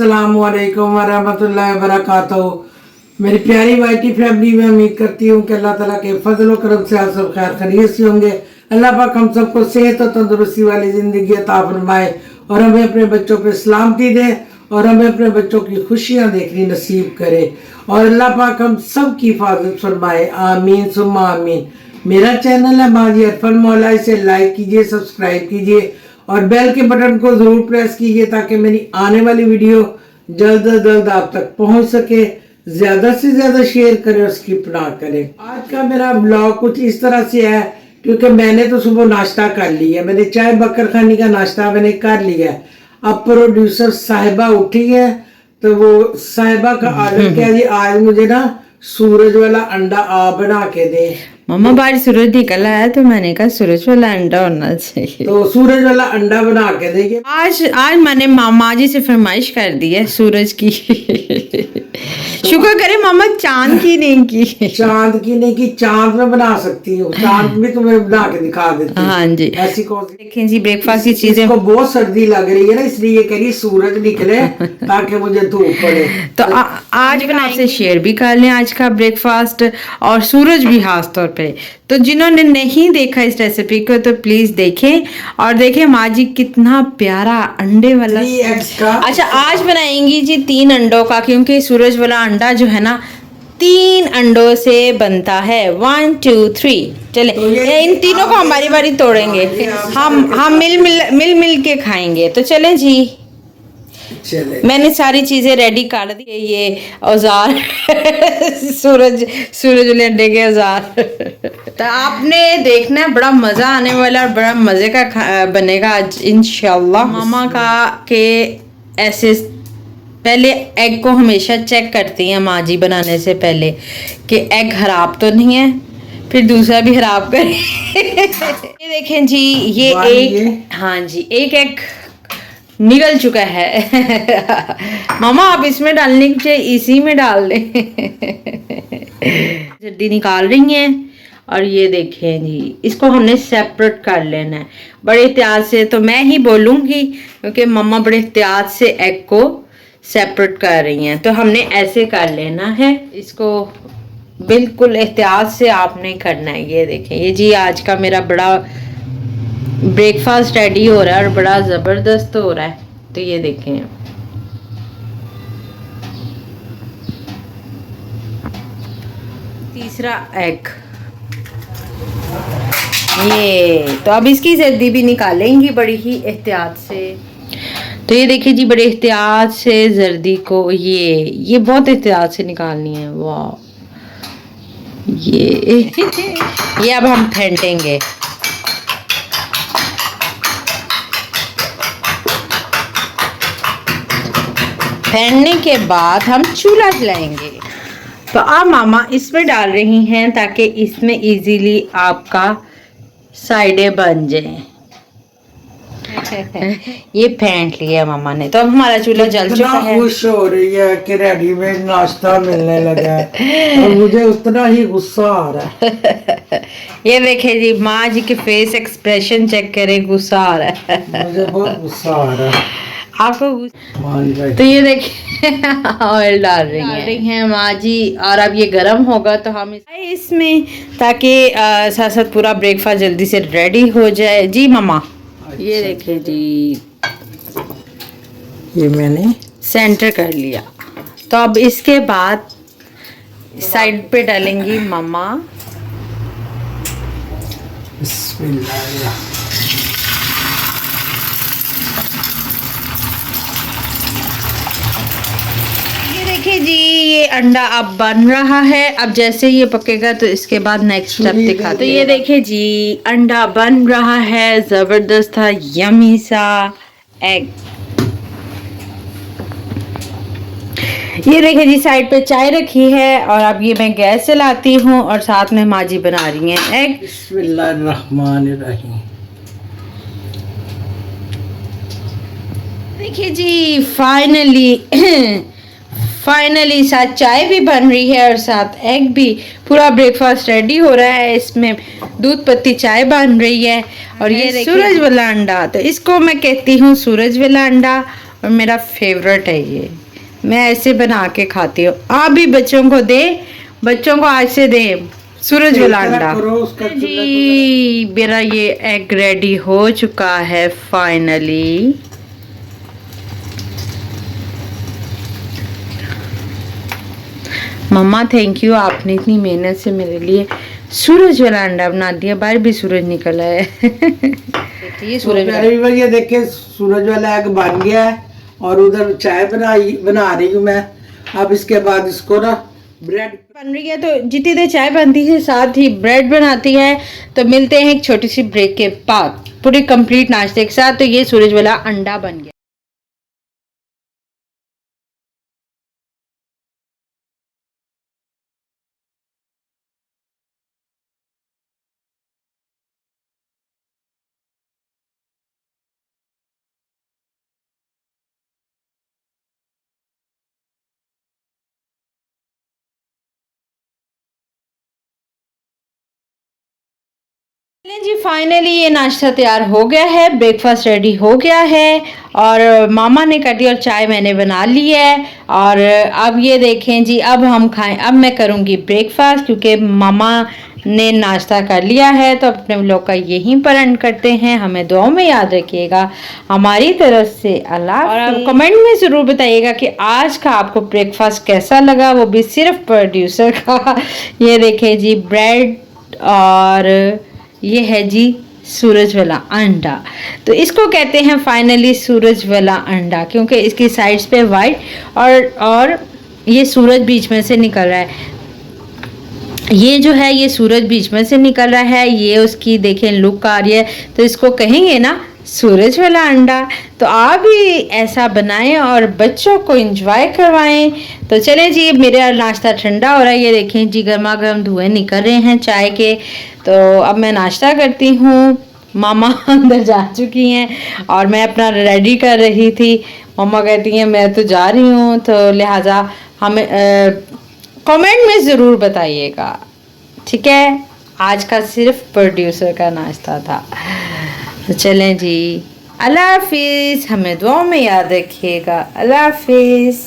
अस्सलामुअलैकुम वरहमतुल्लाहि वबरकातुहू। मेरी प्यारी वाइटी फैमिली में उम्मीद करती हूँ कि अल्लाह ताला के फजल करम से आप सब खैर खैरियत से होंगे। अल्लाह पाक हम सबको सेहत और तंदुरुस्ती वाली ज़िंदगी अता फरमाए और हमें अपने बच्चों पे सलामती दे और हमें अपने बच्चों की खुशियाँ देखनी नसीब करे और अल्लाह पाक हम सब की हिफाजत फरमाए। आमीन सुम्मा आमीन। मेरा चैनल है माजी अरफल मौला, इसे लाइक कीजिए, सब्सक्राइब कीजिए और बेल के बटन को ज़रूर प्रेस कीजिए ताकि मेरी आने वाली वीडियो जल्द से जल्द आप तक पहुंच सके। ज़्यादा से ज़्यादा शेयर करें और स्किप ना करें। आज का मेरा ब्लॉग कुछ इस तरह से है क्योंकि मैंने तो सुबह नाश्ता कर लिया, मैंने चाय बकर खानी का नाश्ता मैंने कर लिया। अब प्रोड्यूसर साहिबा उठी है तो वो साहिबा का आर्डर क्या जी, आज मुझे ना सूरज वाला अंडा आप बना के दे। मम्मा बाहर सूरज निकला है तो मैंने कहा सूरज वाला अंडा होना चाहिए, तो सूरज वाला अंडा बना के देंगे। आज मैंने मामा जी से फरमाइश कर दी है सूरज की। शुक्र करे मामा चांद की नहीं की। चांद की नहीं की, चांद में बना सकती हूँ, चांद भी तुम्हें बना के दिखा देती हूँ। हाँ जी, ऐसी कौन सी। देखें जी ब्रेकफास्ट की चीजें। इसको बहुत सर्दी लग रही है ना, इसलिए ये कह रही सूरज निकले ताकि मुझे धूप पड़े। तो आज मैं आपसे शेयर भी कर लें आज का ब्रेकफास्ट और सूरज भी खास तौर पे। तो जिन्होंने नहीं देखा इस रेसिपी को तो प्लीज देखें और देखें माँ जी कितना प्यारा अंडे वाला। 3x का। अच्छा आज बनाएंगी जी 3 अंडों का, क्योंकि सूरज वाला अंडा जो है ना 3 अंडों से बनता है। 1 2 3 चले तो इन तीनों को हमारी बारी तोड़ेंगे, हम मिल के खाएंगे। तो चले जी, चले। मैंने सारी चीजें रेडी कर दी। ये औजार सूरज वाले अंडे के औजार। तो आपने देखना है, बड़ा मजा आने वाला और बड़ा मजे का बनेगा आज इंशाल्लाह। मामा का के ऐसे पहले एग को हमेशा चेक करती हैं माँ जी बनाने से पहले कि एग खराब तो नहीं है, फिर दूसरा भी खराब करें। ये देखें जी, ये एक, हाँ जी एक एग निकल चुका है। मामा आप इसमें डालने के बजाय इसी में डाल दें। जल्दी निकाल रही हैं और ये देखें जी, इसको हमने सेपरेट कर लेना है बड़े एहतियात से। तो मैं ही बोलूँगी क्योंकि मम्मा बड़े एहतियात से एग को सेपरेट कर रही हैं। तो हमने ऐसे कर लेना है, इसको बिल्कुल एहतियात से आपने करना है। ये देखें, ये जी आज का मेरा बड़ा ब्रेकफास्ट रेडी हो रहा है और बड़ा ज़बरदस्त हो रहा है। तो ये देखें, तीसरा एग ये। तो अब इसकी जर्दी भी निकालेंगी बड़ी ही एहतियात से। तो ये देखिए जी, बड़े एहतियात से जर्दी को ये बहुत एहतियात से निकालनी है। वाह, ये अब हम फेंटेंगे। फेंटने के बाद हम चूल्हा जलाएंगे। तो अब मामा इसमें डाल रही हैं ताकि इसमें इजीली आपका साइडें बन जाएं। ये फेंट लिया मामा ने। तो अब हमारा चूल्हा जल चुका है। खुश हो रही है कि रेडीमेड नाश्ता मिलने लगा है और मुझे उतना ही गुस्सा आ रहा है। ये देखे जी, माँ जी के फेस एक्सप्रेशन चेक करें, गुस्सा आ रहा है। मुझे बहुत गुस्सा आ रहा है आपको। तो ये देखिए ऑयल डाल रही हैं माँ जी और अब ये गर्म होगा तो हम इसमें ताकि साथ साथ पूरा ब्रेकफास्ट जल्दी से रेडी हो जाए। जी मामा, ये देखिए जी, ये मैंने सेंटर कर लिया। तो अब इसके बाद साइड पे डालेंगी मामा बिस्मिल्लाह। देखिए जी, ये अंडा अब बन रहा है। अब जैसे ये पकेगा तो इसके बाद नेक्स्ट स्टेप दिखा। तो ये देखिए जी, अंडा बन रहा है, जबरदस्त था, यमी सा एग। ये देखिए जी, साइड पे चाय रखी है और अब ये मैं गैस चलाती हूँ और साथ में माँ जी बना रही हैं एग। बिस्मिल्लाहिर्रहमानिर्रहीम। देखिए जी, फाइनली साथ चाय भी बन रही है और साथ एग भी। पूरा ब्रेकफास्ट रेडी हो रहा है। इसमें दूध पत्ती चाय बन रही है और ये सूरज वाला अंडा। तो इसको मैं कहती हूँ सूरज वाला अंडा और मेरा फेवरेट है ये। मैं ऐसे बना के खाती हूँ। आप भी बच्चों को दें, बच्चों को आज से दें सूरज वाला अंडा। जी मेरा ये एग रेडी हो चुका है फाइनली। मम्मा थैंक यू, आपने इतनी मेहनत से मेरे लिए सूरज वाला अंडा बना दिया। बाहर भी सूरज निकला है। ये सूरज वाला, ये देखिए सूरज वाला एग बन गया है और उधर चाय बना रही हूँ मैं। अब इसके बाद इसको ना ब्रेड बन रही है, तो जितनी देर चाय बनती है साथ ही ब्रेड बनाती है। तो मिलते हैं एक छोटी सी ब्रेक के बाद पूरी कंप्लीट नाश्ते के साथ। तो ये सूरज वाला अंडा बन गया। चलें जी, फाइनली ये नाश्ता तैयार हो गया है, ब्रेकफास्ट रेडी हो गया है और मामा ने कर दी और चाय मैंने बना ली है। और अब ये देखें जी, अब हम खाएं। अब मैं करूँगी ब्रेकफास्ट क्योंकि मामा ने नाश्ता कर लिया है। तो अपने व्लॉग का यहीं पर एंड करते हैं। हमें दुआओं में याद रखिएगा हमारी तरफ से अल्लाह। और आप कमेंट में ज़रूर बताइएगा कि आज का आपको ब्रेकफास्ट कैसा लगा, वो भी सिर्फ प्रोड्यूसर का। ये देखें जी ब्रेड और ये है जी सूरज वाला अंडा। तो इसको कहते हैं फाइनली सूरज वाला अंडा क्योंकि इसकी साइड्स पे वाइट और ये सूरज बीच में से निकल रहा है। ये जो है ये सूरज बीच में से निकल रहा है, ये उसकी देखें लुक आ रही है। तो इसको कहेंगे ना सूरज वाला अंडा। तो आप भी ऐसा बनाएं और बच्चों को एंजॉय करवाएं। तो चलें जी, मेरा नाश्ता ठंडा हो रहा है। ये देखें जी गर्मा गर्म धुएं निकल रहे हैं चाय के। तो अब मैं नाश्ता करती हूँ। मामा अंदर जा चुकी हैं और मैं अपना रेडी कर रही थी। मामा कहती हैं मैं तो जा रही हूँ, तो लिहाजा हमें कमेंट में ज़रूर बताइएगा, ठीक है। आज का सिर्फ प्रोड्यूसर का नाश्ता था। तो चलें जी, अल्लाह हाफिज़। हमें दुआओं में याद रखिएगा। अल्लाह हाफिज़।